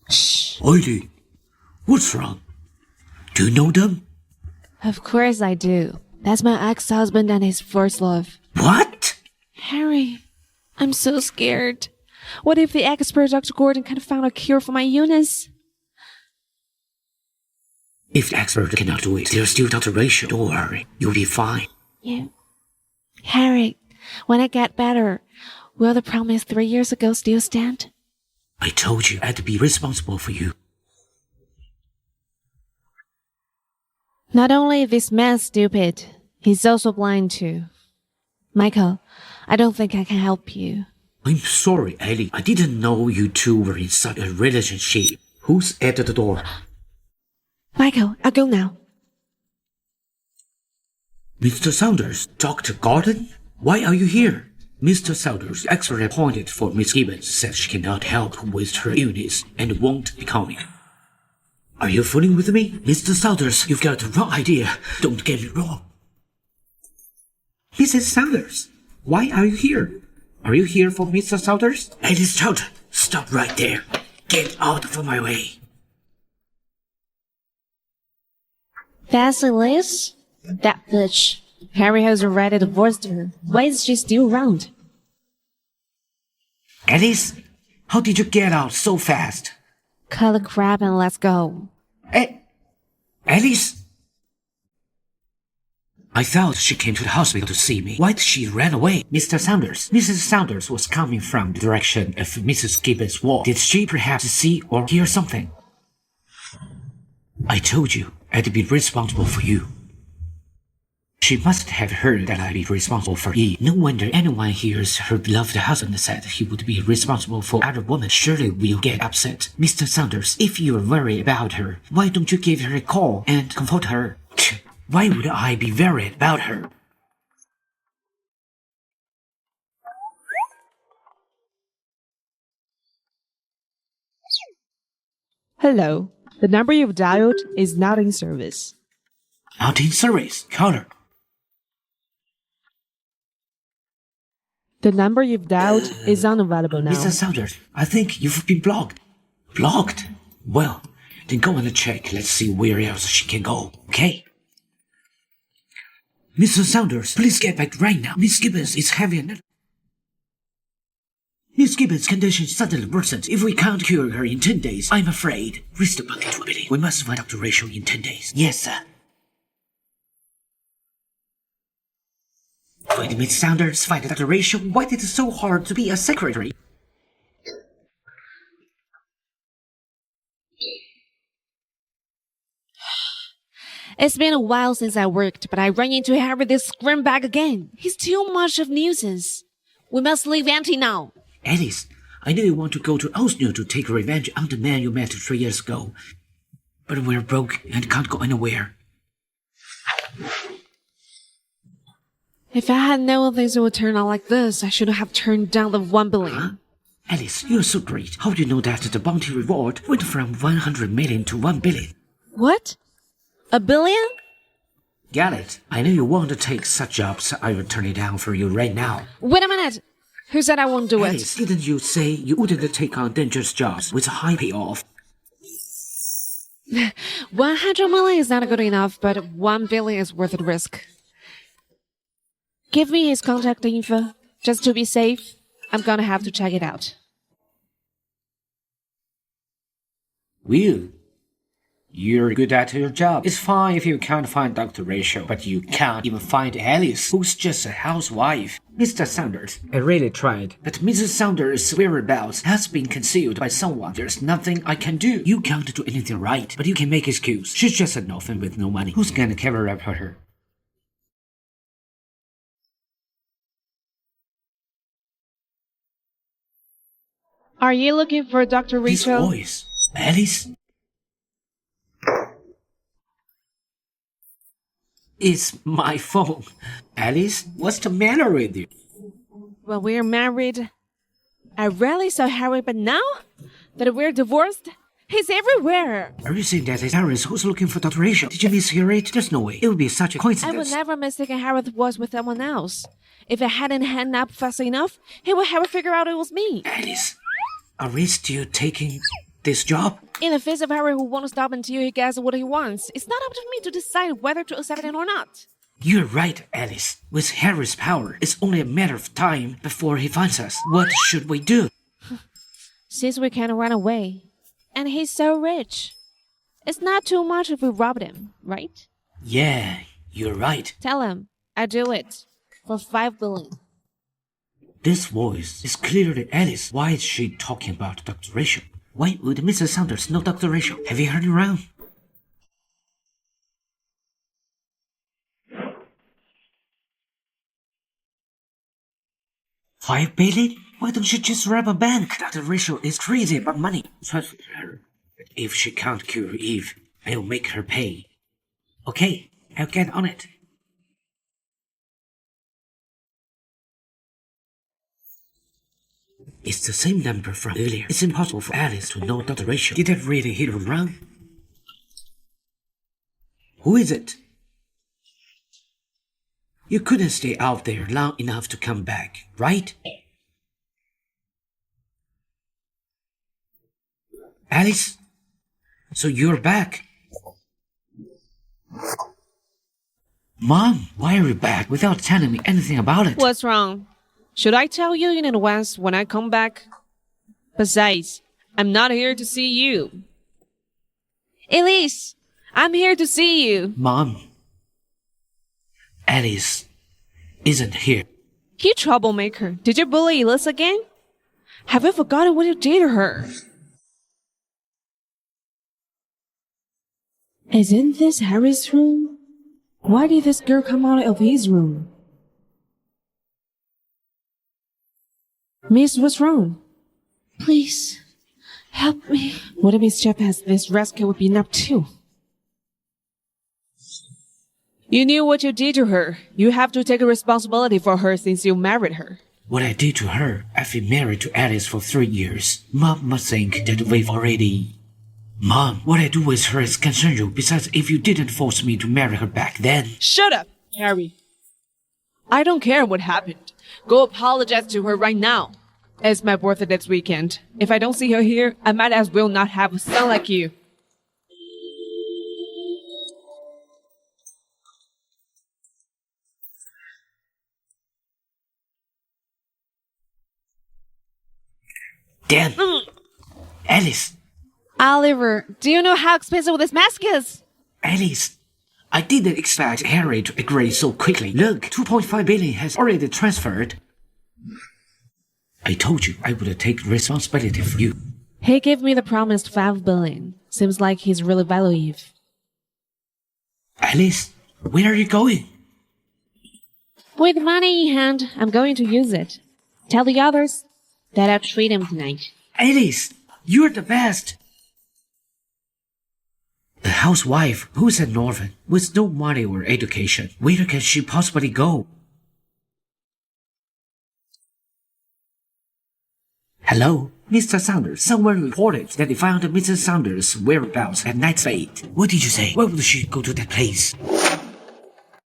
Shh. Oily, what's wrong? Do you know them? Of course I do. That's my ex-husband and his first love. What? Harry, I'm so scared. What if the expert Dr. Gordon can find a cure for my illness? If the expert cannot do it, there's still Dr. Rachel. Don't worry, you'll be fine. Yeah. Harry, when I get better, will the promise 3 years ago still stand? I told you I'd be responsible for you. Not only is this man stupid, he's also blind too. Michael, I don't think I can help you. I'm sorry, Ellie. I didn't know you two were in such a relationship. Who's at the door? Michael, I'll go now. Mr. Saunders, Dr. Gordon? Why are you here? Mr. Saunders, expert appointed for Miss Gibbons, says she cannot help with her illness and won't be coming. Are you fooling with me? Mr. Saunders, you've got the wrong idea. Don't get it wrong. Mrs. Saunders, why are you here? Are you here for Mr. Saunders? Alice Chowder, stop right there. Get out of my way. That's Elise? That bitch. Harry has already divorced her. Why is she still around? Alice, how did you get out so fast? Cut the crap and let's go. Alice? I thought she came to the hospital to see me. Why did she run away? Mr. Saunders. Mrs. Saunders was coming from the direction of Mrs. Gibbons' wall. Did she perhaps see or hear something? I told you I'd be responsible for you. She must have heard that I'd be responsible for E. No wonder anyone hears her beloved husband said he would be responsible for other women. Surely we'll get upset. Mr. Saunders, if you're worried about her, why don't you give her a call and comfort her? Why would I be worried about her? Hello. The number you've dialed is not in service. Not in service. Caller. The number you've dialed is unavailable now. Mr. Saunders, I think you've been blocked. Blocked? Well, then go and check. Let's see where else she can go, okay? Mr. Saunders, please get back right now. Miss Gibbons is having an... Miss Gibbons' condition suddenly worsened. If we can't cure her in 10 days, I'm afraid. Raise the bucket to a billion. We must find Dr. Rachel in 10 days. Yes, sir. Wait, Miss Saunders, find Dr. Rachel. Why is it so hard to be a secretary? It's been a while since I worked, but I run into Harry this scrumbag again. He's too much of nuisance. We must leave empty now. Alice, I know you want to go to Oslo to take revenge on the man you met 3 years ago. But we're broke and can't go anywhere. If I had known things would turn out like this, I should have turned down the 1 billion. Huh? Alice, you're so great. How do you know that the bounty reward went from 100 million to 1 billion? What? 1 billion? Got it. I know you want to take such jobs. I will turn it down for you right now. Wait a minute. Who said I won't do Alice, it? didn't you say you wouldn't take on dangerous jobs with a high payoff? 100 million is not good enough, but 1 billion is worth the risk. Give me his contact info. Just to be safe, I'm gonna have to check it out. Will, you're good at your job. It's fine if you can't find Dr. Rachel, but you can't even find Alice, who's just a housewife. Mr. Saunders, I really tried, but Mrs. Saunders' whereabouts has been concealed by someone. There's nothing I can do. You can't do anything right, but you can make excuse. She's just an orphan with no money. Who's gonna cover up for her? Are you looking for Dr. This Rachel? voice. Alice? It's my phone. Alice, what's the matter with you? When we're married, I rarely saw Harry, but now that we're divorced, he's everywhere. Are you saying that it's Harris who's looking for Dr. Rachel? Did you mishear it? There's no way. It would be such a I coincidence. would never mistake Harry's voice with someone else. If I hadn't hung up fast enough, he would have figured out it was me. Alice, are we still taking This job? In the face of Harry who won't stop until he gets what he wants, it's not up to me to decide whether to accept it or not. You're right, Alice. With Harry's power, it's only a matter of time before he finds us. What should we do? Since we can't run away, and he's so rich, it's not too much if we robbed him, right? Yeah, you're right. Tell him I do it for 5 billion. This voice is clearly Alice. Why is she talking about Dr. Rachel? Why would Mrs. Saunders know Dr. Rachel? Have you heard around? $5 billion? Why don't you just rob a bank? Dr. Rachel is crazy about money. Trust her. But if she can't cure Eve, I'll make her pay. Okay, I'll get on it. It's the same number from earlier. It's impossible for Alice to know Dr. Rachel. Did that really hit her wrong? Who is it? You couldn't stay out there long enough to come back, right? Alice? So you're back? Mom, why are you back without telling me anything about it? What's wrong? Should I tell you in advance when I come back? Besides, I'm not here to see you. Elise, I'm here to see you. Mom, Alice isn't here. You troublemaker. Did you bully Elise again? Have you forgotten what you did to her? Isn't this Harry's room? Why did this girl come out of his room? Miss, what's wrong? Please, help me. What a mischief has this rascal been up to? You knew what you did to her. You have to take responsibility for her since you married her. What I did to her, I've been married to Alice for 3 years. Mom must think that we've already... Mom, what I do with her is concern you. Besides, if you didn't force me to marry her back then... Shut up, Harry. I don't care what happened. Go apologize to her right now. It's my birthday this weekend. If I don't see her here, I might as well not have a son like you. Damn! Alice! Oliver, do you know how expensive this mask is? Alice! I didn't expect Harry to agree so quickly. Look, 2.5 billion has already transferred. I told you I would take responsibility for you. He gave me the promised 5 billion. Seems like he's really valuable. Alice, where are you going? With money in hand, I'm going to use it. Tell the others that I'll treat him tonight. Alice, you're the best! A housewife who's an orphan with no money or education. Where can she possibly go? Hello? Mr. Saunders, someone reported that they found Mrs. Saunders' whereabouts at Night's Fate. What did you say? Why would she go to that place?